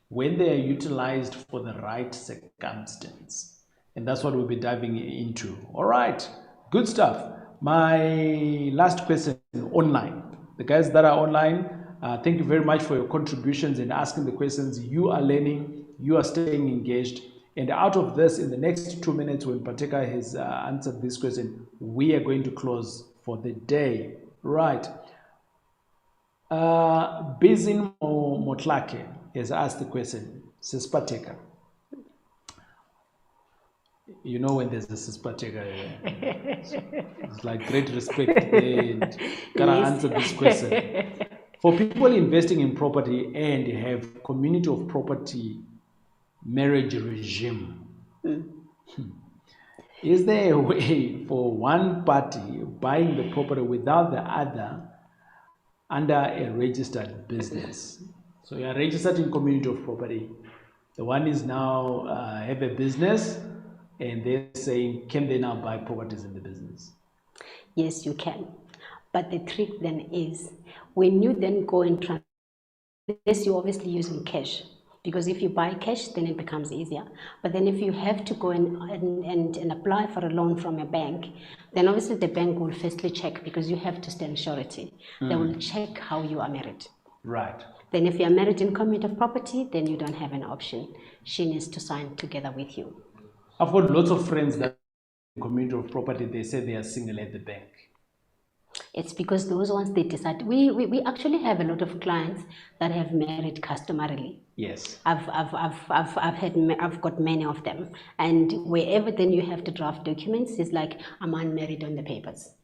when they are utilized for the right circumstance. And that's what we'll be diving into. All right, good stuff. My last question online. The guys that are online, thank you very much for your contributions and asking the questions. You are learning, you are staying engaged, And out of this, in the next 2 minutes, when Phatheka has answered this question, we are going to close for the day. Right. Bizin Motlake has asked the question, says Phatheka. You know when there's a Sis Phatheka, it's like great respect and gotta answer this question. For people investing in property and have community of property marriage regime, is there a way for one party buying the property without the other under a registered business? So you are registered in community of property. The one is now have a business, and they're saying, can they now buy properties in the business? Yes, you can. But the trick then is, when you then go and transfer, yes, you're obviously using cash. Because if you buy cash, then it becomes easier. But then if you have to go and apply for a loan from a bank, then obviously the bank will firstly check, because you have to stand surety. They will check how you are married. Right. Then if you are married in community of property, then you don't have an option. She needs to sign together with you. I've got lots of friends that in community of property, they say they are single at the bank. It's because those ones, they decide. We actually have a lot of clients that have married customarily. Yes. I've got many of them, and wherever then you have to draft documents, it's like, I'm unmarried on the papers.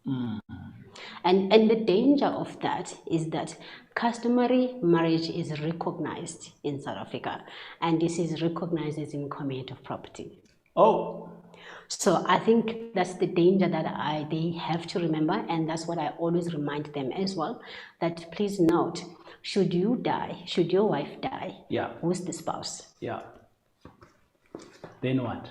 And the danger of that is that customary marriage is recognized in South Africa, and this is recognized as in community of property. Oh. So I think that's the danger that they have to remember, and that's what I always remind them as well, that please note, should you die, should your wife die, yeah, who's the spouse? Yeah. Then what?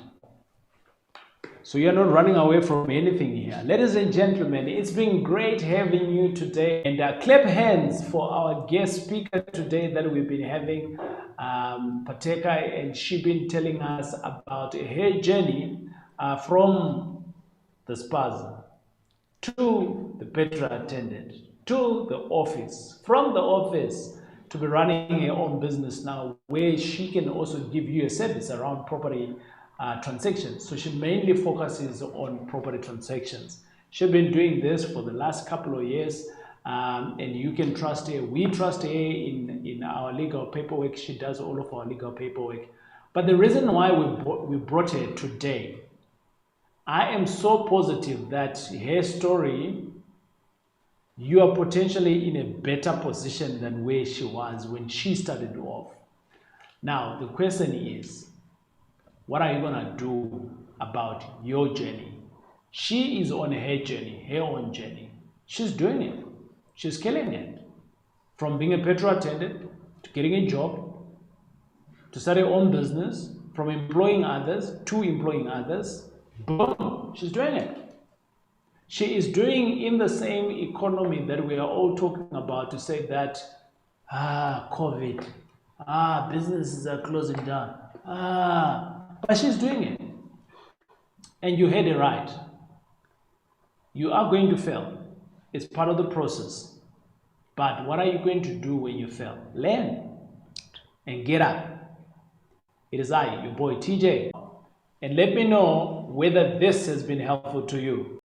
So you're not running away from anything here. Ladies and gentlemen, it's been great having you today. And clap hands for our guest speaker today that we've been having, Phatheka, and she's been telling us about her journey from the spas to the petrol attendant to the office, from the office to be running her own business now, where she can also give you a service around property transactions. So she mainly focuses on property transactions. She's been doing this for the last couple of years, and you can trust her. We trust her in our legal paperwork. She does all of our legal paperwork. But the reason why we brought her today, I am so positive that her story, you are potentially in a better position than where she was when she started off. Now, the question is, what are you going to do about your journey? She is on her journey, her own journey. She's doing it. She's killing it. From being a petrol attendant, to getting a job, to start her own business, from employing others to employing others. Boom, she's doing it. She is doing in the same economy that we are all talking about, to say that, COVID, businesses are closing down, but she's doing it. And you heard it right. You are going to fail. It's part of the process. But what are you going to do when you fail? Learn and get up. It is I, your boy TJ. And let me know whether this has been helpful to you.